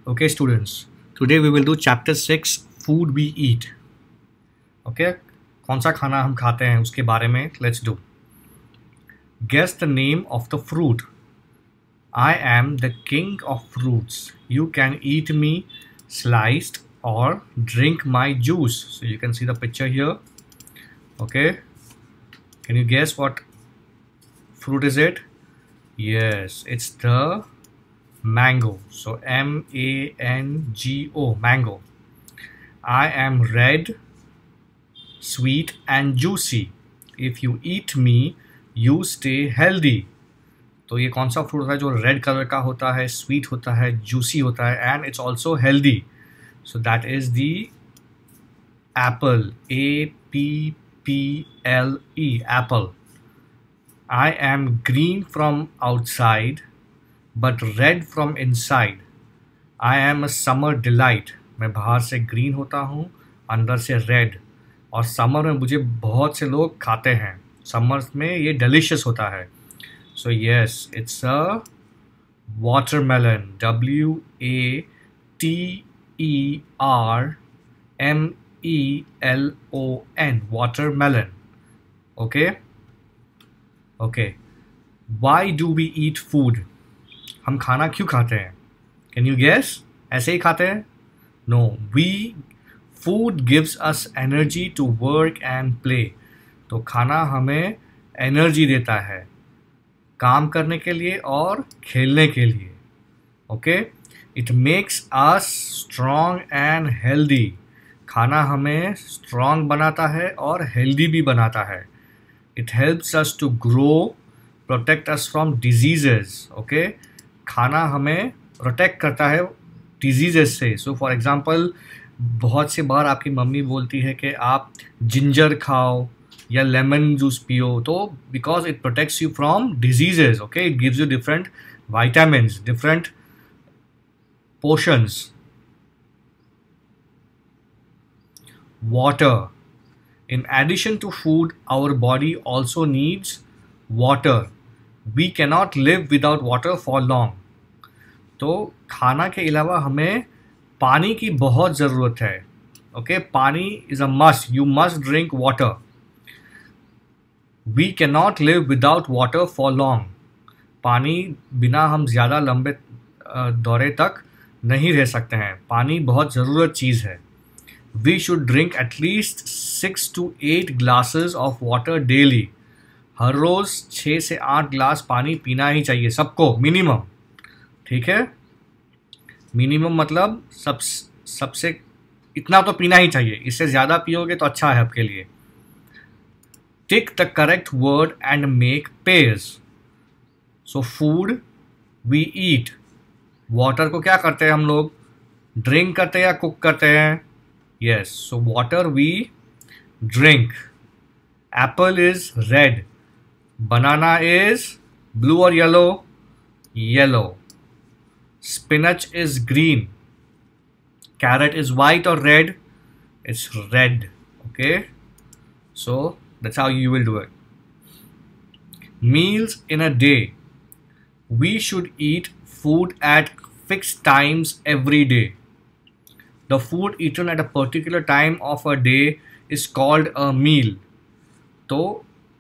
Okay, students. Today we will do chapter 6 food we eat. Okay, कौन सा खाना हम खाते हैं उसके बारे में let's do. Guess the name of the fruit. I am the king of fruits. You can eat me sliced or drink my juice. So you can see the picture here. Okay, can you guess what fruit is it? Yes, it's the mango. So mango, mango. I am red, sweet and juicy. If you eat me, you stay healthy. तो ये कौन सा fruit होता है जो red colour का होता है, स्वीट होता है, जूसी होता है and it's also healthy. So that is the Apple. APPLE, Apple. I am green from outside but red from inside. I am a summer delight. मैं बाहर से ग्रीन होता हूँ, अंदर से रेड. और समर में मुझे बहुत से लोग खाते हैं. समर में ये डिलीशियस होता है. So yes, it's a watermelon. WATERMELON. Watermelon. Okay? Okay. Why do we eat food? हम खाना क्यों खाते हैं? Can you guess? ऐसे ही खाते हैं? No. Food gives us energy to work and play. तो खाना हमें एनर्जी देता है काम करने के लिए और खेलने के लिए. Okay. It makes us strong and healthy. खाना हमें स्ट्रॉन्ग बनाता है और हेल्दी भी बनाता है. It helps us to grow, protect us from diseases. Okay. खाना हमें प्रोटेक्ट करता है डिजीजेस से. सो फॉर एग्जांपल, बहुत से बार आपकी मम्मी बोलती है कि आप जिंजर खाओ या लेमन जूस पियो, तो because it protects you from diseases. Okay. It gives you different vitamins, different portions. Water. In addition to food, our body also needs water. We cannot live without water for long. तो खाना के अलावा हमें पानी की बहुत ज़रूरत है. ओके. पानी is a must. You must drink water. We cannot live without water for long. पानी बिना हम ज़्यादा लंबे दौरे तक नहीं रह सकते हैं. पानी बहुत ज़रूरत चीज़ है. We should drink at least 6 to 8 glasses of water daily. हर रोज़ 6 से 8 ग्लास पानी पीना ही चाहिए सबको, मिनिमम. ठीक है. मिनिमम मतलब सबसे इतना तो पीना ही चाहिए. इससे ज़्यादा पियोगे तो अच्छा है आपके लिए. Take the correct word and make pairs. So food we eat. Water को क्या करते हैं हम लोग? ड्रिंक करते हैं या कुक करते हैं? Yes. So water we drink. Apple is red. Banana is blue or yellow? Yellow. Spinach is green. Carrot is white or red? It's red. Okay. So that's how you will do it. Meals in a day. We should eat food at fixed times every day. The food eaten at a particular time of a day is called a meal. तो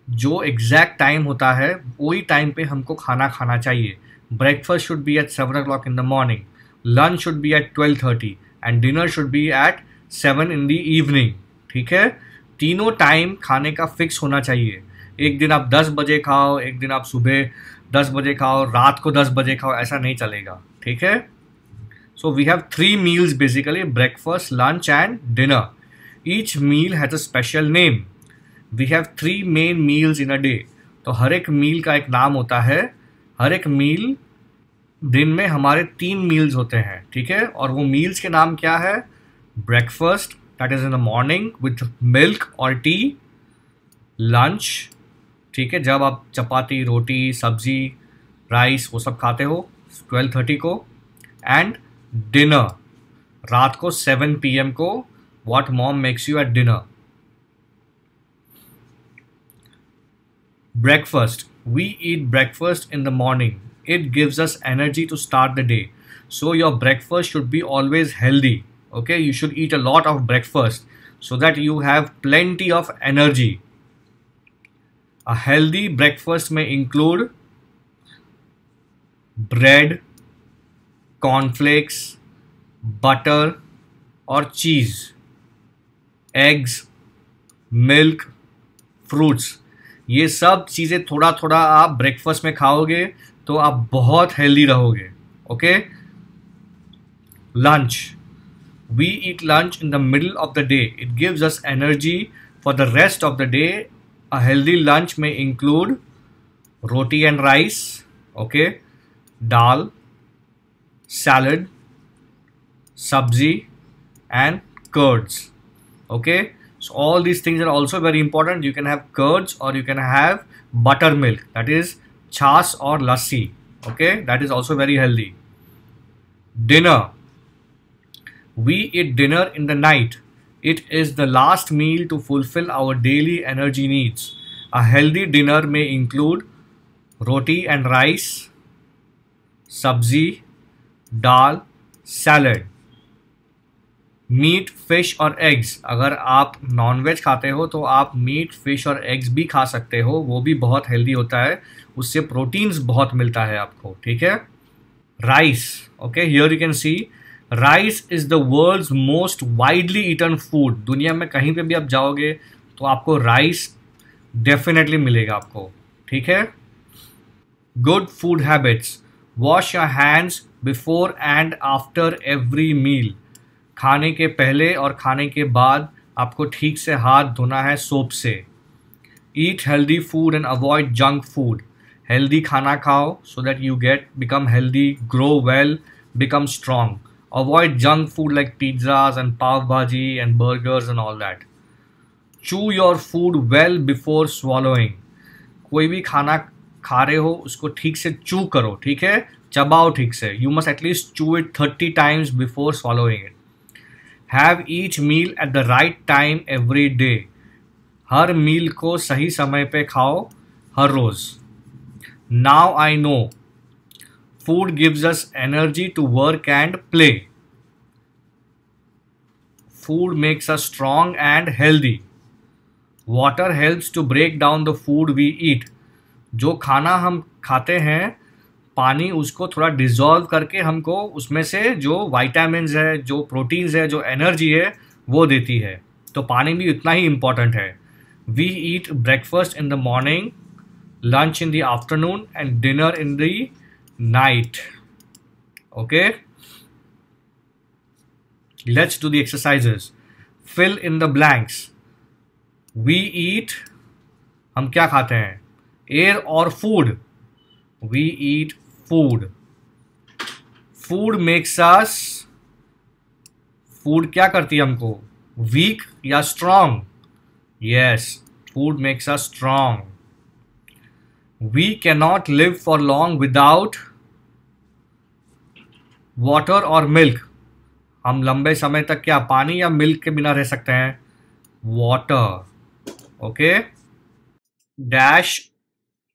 जो exact time होता है वही time पे हमको खाना खाना चाहिए. Breakfast should be at 7 o'clock in the morning. Lunch should be at 12:30 and dinner should be at 7 in the evening. ठीक है. तीनों टाइम खाने का फिक्स होना चाहिए. एक दिन आप 10 बजे खाओ, एक दिन आप सुबह 10 बजे खाओ, रात को 10 बजे खाओ, ऐसा नहीं चलेगा. ठीक है. So we have 3 meals basically: breakfast, lunch and dinner. Each meal has a special name. We have 3 main meals in a day. तो हर एक मील का एक नाम होता है. हर एक मील दिन में हमारे 3 मील्स होते हैं. ठीक है. और वो मील्स के नाम क्या है? Breakfast, that is in the morning with milk or tea. lunch, ठीक है, जब आप चपाती, रोटी, सब्जी, राइस वो सब खाते हो 12:30 को. एंड डिनर, रात को 7 PM को, what mom makes you at dinner. Breakfast, we eat breakfast in the morning. It gives us energy to start the day. So your breakfast should be always healthy. Okay, you should eat a lot of breakfast so that you have plenty of energy. A healthy breakfast may include bread, cornflakes, butter or cheese, eggs, milk, fruits. ये सब चीज़ें थोड़ा थोड़ा आप breakfast में खाओगे तो आप बहुत हेल्दी रहोगे. Okay. Lunch. We eat lunch in the middle of the day. It gives us energy for the rest of the day. A healthy lunch में include roti and rice. Okay. Dal, salad, sabzi and curds. Okay, so all these things are also very important. You can have curds or you can have buttermilk, that is chas or lassi. Okay, that is also very healthy. Dinner. We eat dinner in the night. It is the last meal to fulfill our daily energy needs. A healthy dinner may include roti and rice, sabzi, dal, salad. Meat, fish और eggs. अगर आप nonveg खाते हो तो आप meet, fish और eggs भी खा सकते हो. वो भी बहुत हेल्दी होता है. उससे प्रोटीन्स बहुत मिलता है आपको. ठीक है. Rice. Okay, here you can see rice is the world's most widely eaten food. दुनिया में कहीं पे भी आप जाओगे तो आपको राइस डेफिनेटली मिलेगा आपको. ठीक है. Good food habits. Wash your hands before and after every meal. खाने के पहले और खाने के बाद आपको ठीक से हाथ धोना है सोप से. Eat healthy food and avoid junk food. Healthy खाना खाओ so that you become healthy, grow well, become strong. Avoid junk food like pizzas and pav bhaji and burgers and all that. Chew your food well before swallowing. कोई भी खाना खा रहे हो उसको ठीक से चू करो. ठीक है, चबाओ ठीक से. यू मस्ट एटलीस्ट चू it 30 times before swallowing it. Have each meal at the right time every day. हर मील को सही समय पे खाओ हर रोज. Now I know. Food gives us energy to work and play. Food makes us strong and healthy. Water helps to break down the food we eat. जो खाना हम खाते हैं पानी उसको थोड़ा डिजॉल्व करके हमको उसमें से जो वाइटामिन्स है, जो प्रोटीन्स है, जो एनर्जी है वो देती है. तो पानी भी उतना ही इम्पॉर्टेंट है. We eat breakfast in the morning, lunch in the afternoon and dinner in the night. Okay, let's do the exercises. Fill in the blanks. We eat, हम क्या खाते हैं? एयर और food. We eat food. Food makes us, food क्या करती है हमको? Weak या strong? Yes, food makes us strong. We cannot live for long without water or milk. हम लंबे समय तक क्या पानी या मिल्क के बिना रह सकते हैं? Water. Okay? Dash.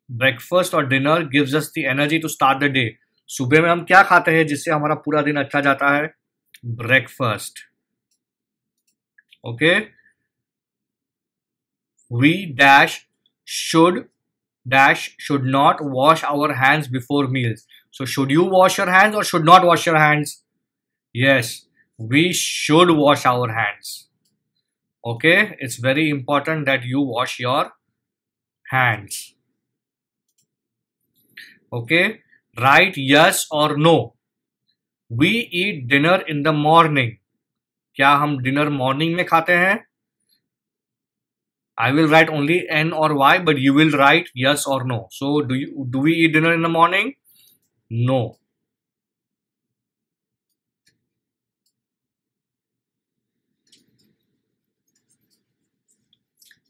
ब्रेकफास्ट और dinner gives us the energy to start the day. सुबह में हम क्या खाते हैं जिससे हमारा पूरा दिन अच्छा जाता है? Breakfast. Okay. We should not wash our hands before meals. So should you wash your hands और should not wash your hands? Yes, we should wash our hands. Okay, it's very important that you wash your hands. Okay, write yes or no. We eat dinner in the morning. क्या हम dinner morning में खाते हैं? I will write only N or Y, but you will write yes or no. So do we eat dinner in the morning? No.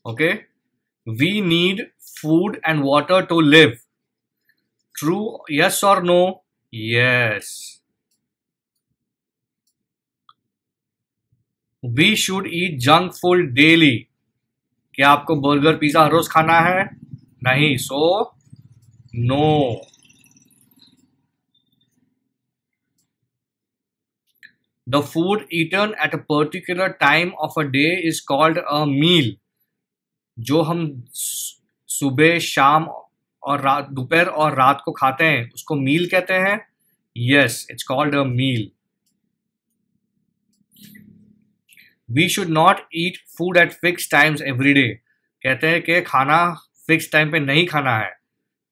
Okay. We need food and water to live. True, yes or no? Yes. We should eat junk food daily. क्या आपको burger pizza हर रोज खाना है? नहीं. So no. The food eaten at a particular time of a day is called a meal. जो हम सुबह, शाम और रात, दोपहर और रात को खाते हैं उसको मील कहते हैं. Yes, it's called a meal. We should not eat food at fixed times every day. कहते हैं कि खाना फिक्स टाइम पे नहीं खाना है.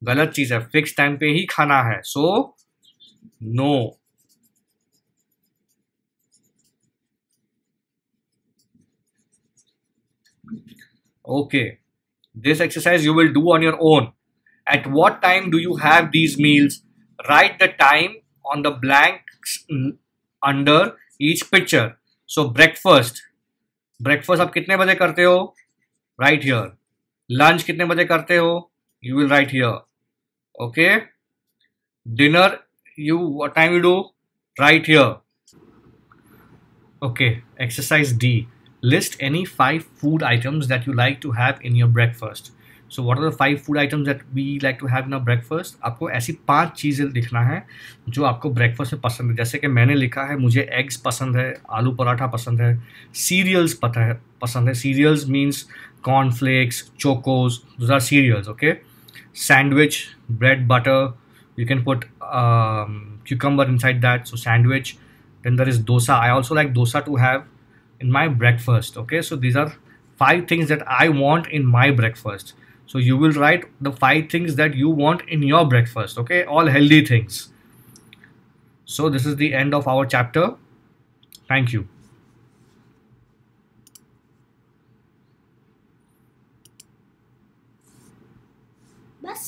गलत चीज है, फिक्स टाइम पे ही खाना है. So no. Okay, this exercise you will do on your own. At what time do you have these meals? Write the time on the blanks under each picture. So breakfast. Breakfast आप कितने बजे करते हो? Right here. Lunch कितने बजे करते हो? You will write here. Okay. Dinner, what time you do? Right here. Okay. Exercise D. List any 5 food items that you like to have in your breakfast. So what are the 5 food items that we like to have in our breakfast? आपको ऐसी 5 चीज़ें लिखना है जो आपको breakfast में पसंद है. जैसे कि मैंने लिखा है, मुझे एग्स पसंद है, आलू पराठा पसंद है, सीरियल्स पसंद है. Cereals means cornflakes, chocos, those are cereals. Okay. Sandwich, bread butter, you can put cucumber inside that, so sandwich. Then there is dosa. I also like dosa to have in my breakfast. Okay, so these are 5 things that I want in my breakfast. So you will write the 5 things that you want in your breakfast. Okay, all healthy things. So this is the end of our chapter. Thank you. बस